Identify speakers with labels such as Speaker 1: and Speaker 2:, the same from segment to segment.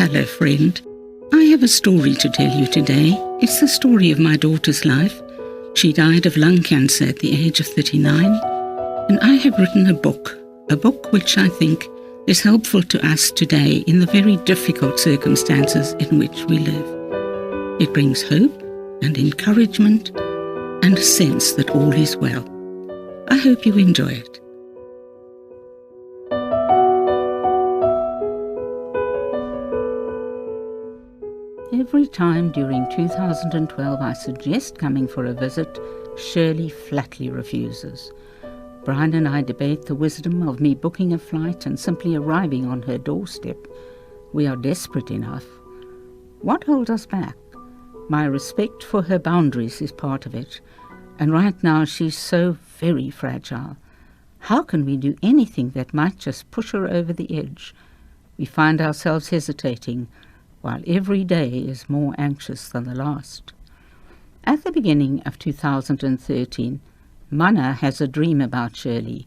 Speaker 1: Hello, friend. I have a story to tell you today. It's the story of my daughter's life. She died of lung cancer at the age of 39, and I have written a book which I think is helpful to us today in the very difficult circumstances in which we live. It brings hope and encouragement and a sense that all is well. I hope you enjoy it. Every time during 2012 I suggest coming for a visit, Shirley flatly refuses. Brian and I debate the wisdom of me booking a flight and simply arriving on her doorstep. We are desperate enough. What holds us back? My respect for her boundaries is part of it, and right now she's so very fragile. How can we do anything that might just push her over the edge? We find ourselves hesitating, while every day is more anxious than the last. At the beginning of 2013, Mana has a dream about Shirley.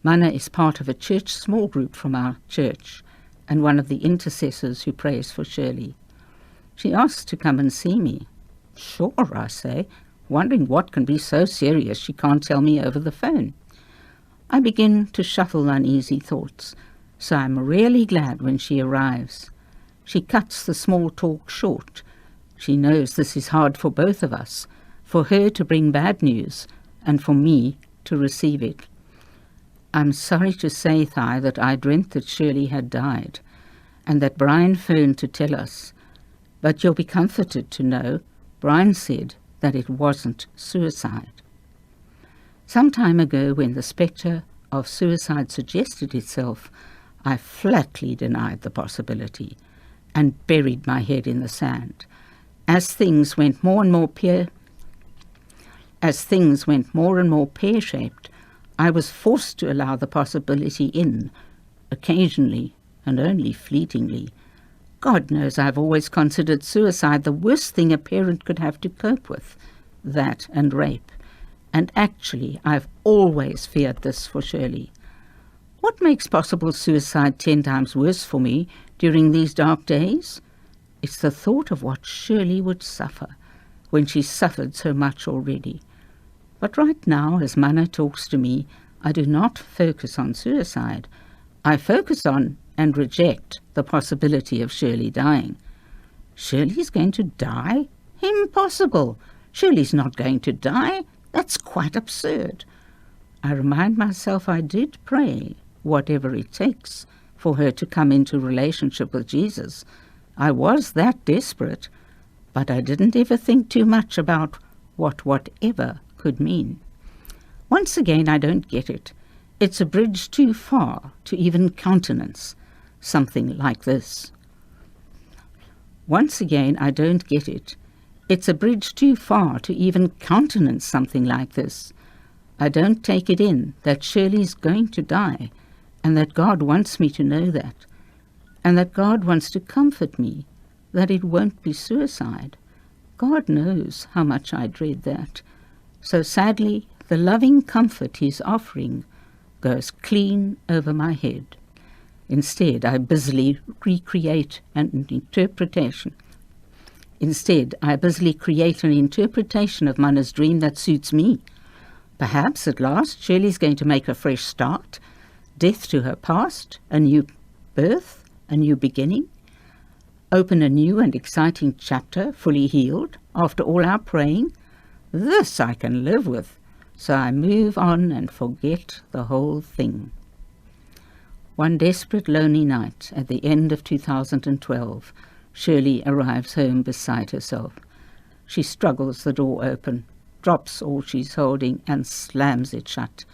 Speaker 1: Mana is part of a church small group from our church and one of the intercessors who prays for Shirley. She asks to come and see me. Sure, I say, wondering what can be so serious she can't tell me over the phone. I begin to shuffle uneasy thoughts, so I'm really glad when she arrives. She cuts the small talk short. She knows this is hard for both of us, for her to bring bad news and for me to receive it. I'm sorry to say, Thai, that I dreamt that Shirley had died and that Brian phoned to tell us. But you'll be comforted to know Brian said that it wasn't suicide. Some time ago, when the spectre of suicide suggested itself, I flatly denied the possibility and buried my head in the sand. As things went more and more pear-shaped, I was forced to allow the possibility in, occasionally and only fleetingly. God knows I've always considered suicide the worst thing a parent could have to cope with, that and rape. And actually, I've always feared this for Shirley. What makes possible suicide 10 times worse for me during these dark days? It's the thought of what Shirley would suffer when she's suffered so much already. But right now, as Mana talks to me, I do not focus on suicide. I focus on and reject the possibility of Shirley dying. Shirley's going to die? Impossible! Shirley's not going to die. That's quite absurd. I remind myself I did pray, whatever it takes, for her to come into relationship with Jesus. I was that desperate, but I didn't ever think too much about what whatever could mean. Once again, I don't get it. It's a bridge too far to even countenance something like this. Once again, I don't get it. It's a bridge too far to even countenance something like this. I don't take it in that Shirley's going to die, and that God wants me to know that, and that God wants to comfort me, that it won't be suicide. God knows how much I dread that. So sadly, the loving comfort He's offering goes clean over my head. Instead, I busily create an interpretation of Mana's dream that suits me. Perhaps at last Shirley's going to make a fresh start, death to her past, a new birth, a new beginning, open a new and exciting chapter, fully healed, after all our praying. This I can live with, so I move on and forget the whole thing. One desperate, lonely night at the end of 2012, Shirley arrives home beside herself. She struggles the door open, drops all she's holding and slams it shut.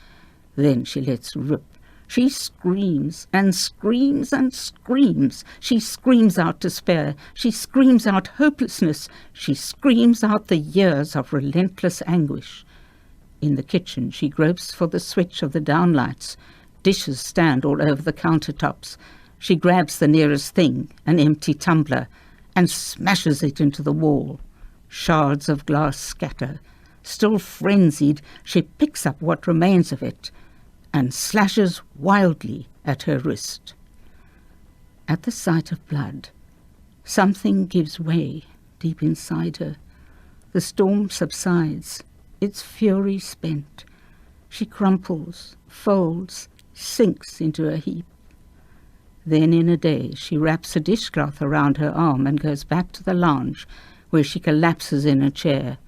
Speaker 1: Then she lets rip. She screams and screams and screams. She screams out despair. She screams out hopelessness. She screams out the years of relentless anguish. In the kitchen, she gropes for the switch of the downlights. Dishes stand all over the countertops. She grabs the nearest thing, an empty tumbler, and smashes it into the wall. Shards of glass scatter. Still frenzied, she picks up what remains of it and slashes wildly at her wrist. At the sight of blood, Something gives way deep inside her. The storm subsides, its fury spent. She crumples, folds, sinks into a heap. Then in a daze she wraps a dishcloth around her arm and goes back to the lounge, where she collapses in a chair.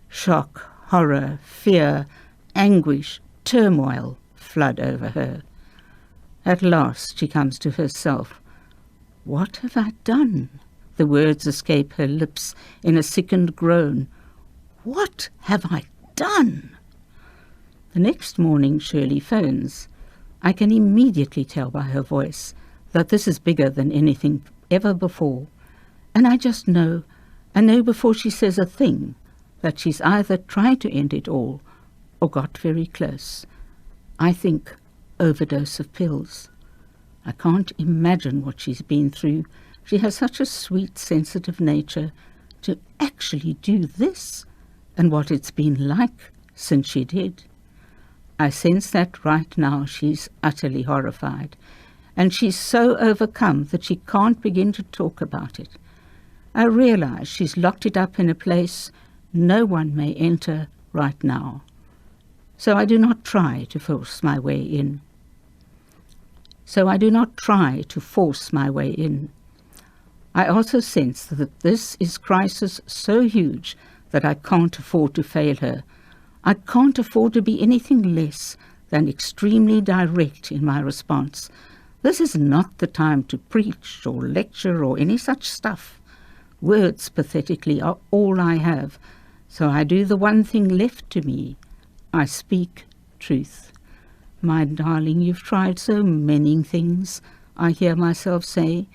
Speaker 1: Shock, horror, fear, anguish, turmoil flood over her. At last she comes to herself. What have I done? The words escape her lips in a sickened groan. What have I done? The next morning Shirley phones. I can immediately tell by her voice that this is bigger than anything ever before. And I just know, I know before she says a thing, that she's either tried to end it all or got very close. I think overdose of pills. I can't imagine what she's been through. She has such a sweet, sensitive nature. To actually do this, and what it's been like since she did. I sense that right now she's utterly horrified, and she's so overcome that she can't begin to talk about it. I realize she's locked it up in a place no one may enter right now. So I do not try to force my way in. I also sense that this is crisis so huge that I can't afford to fail her. I can't afford to be anything less than extremely direct in my response. This is not the time to preach or lecture or any such stuff. Words, pathetically, are all I have, so I do the one thing left to me. I speak truth. My darling, you've tried so many things, I hear myself say,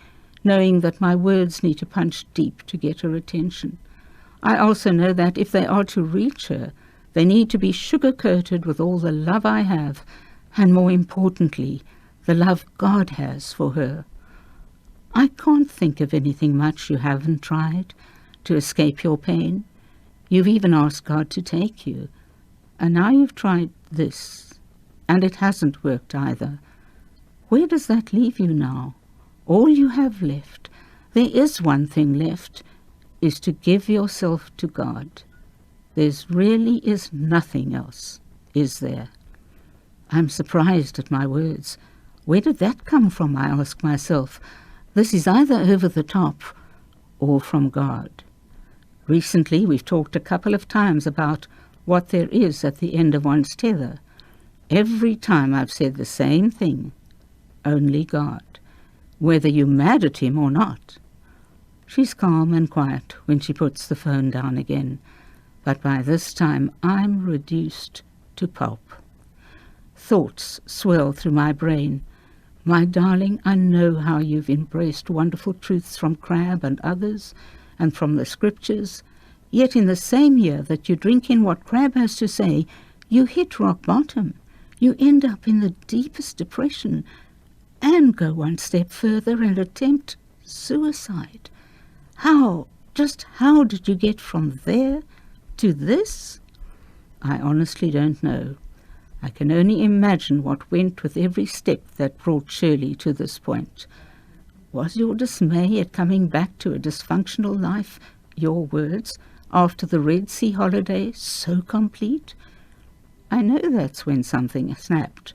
Speaker 1: knowing that my words need to punch deep to get her attention. I also know that if they are to reach her, they need to be sugar-coated with all the love I have, and more importantly, the love God has for her. I can't think of anything much you haven't tried to escape your pain. You've even asked God to take you, and now you've tried this, and it hasn't worked either. Where does that leave you now? All you have left, there is one thing left, is to give yourself to God. There really is nothing else, is there? I'm surprised at my words. Where did that come from, I ask myself. This is either over the top or from God. Recently, we've talked a couple of times about what there is at the end of one's tether. Every time I've said the same thing, only God, whether you're mad at him or not. She's calm and quiet when she puts the phone down again, but by this time I'm reduced to pulp. Thoughts swirl through my brain. My darling, I know how you've embraced wonderful truths from Crabbe and others, and from the scriptures, yet in the same year that you drink in what Crabbe has to say, you hit rock bottom. You end up in the deepest depression, and go one step further and attempt suicide. How did you get from there to this? I honestly don't know. I can only imagine what went with every step that brought Shirley to this point. Was your dismay at coming back to a dysfunctional life, your words, after the Red Sea holiday, so complete? I know that's when something snapped.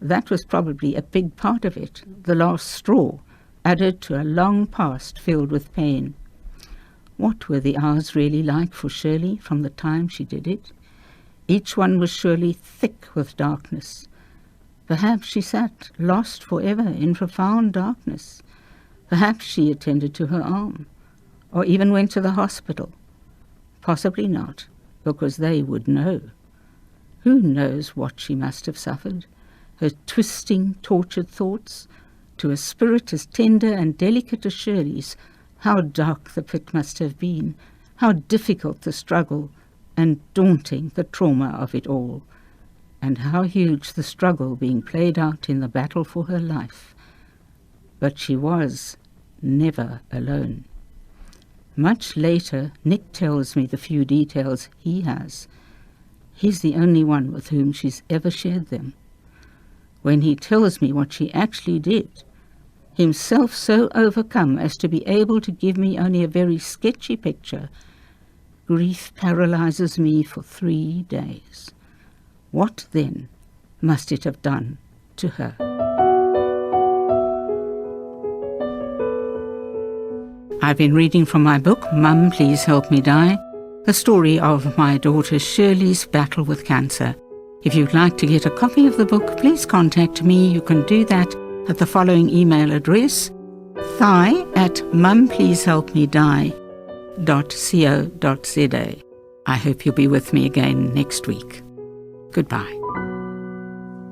Speaker 1: That was probably a big part of it, the last straw, added to a long past filled with pain. What were the hours really like for Shirley from the time she did it? Each one was surely thick with darkness. Perhaps she sat lost forever in profound darkness. Perhaps she attended to her arm, or even went to the hospital. Possibly not, because they would know. Who knows what she must have suffered? Her twisting, tortured thoughts, to a spirit as tender and delicate as Shirley's, how dark the pit must have been, how difficult the struggle, and daunting the trauma of it all, and how huge the struggle being played out in the battle for her life. But she was never alone. Much later, Nick tells me the few details he has. He's the only one with whom she's ever shared them. When he tells me what she actually did, himself so overcome as to be able to give me only a very sketchy picture, grief paralyzes me for 3 days. What then must it have done to her? I've been reading from my book, Mum, Please Help Me Die, the story of my daughter Shirley's battle with cancer. If you'd like to get a copy of the book, please contact me. You can do that at the following email address, thai@mumpleasehelpmedie.co.za. I hope you'll be with me again next week. Goodbye.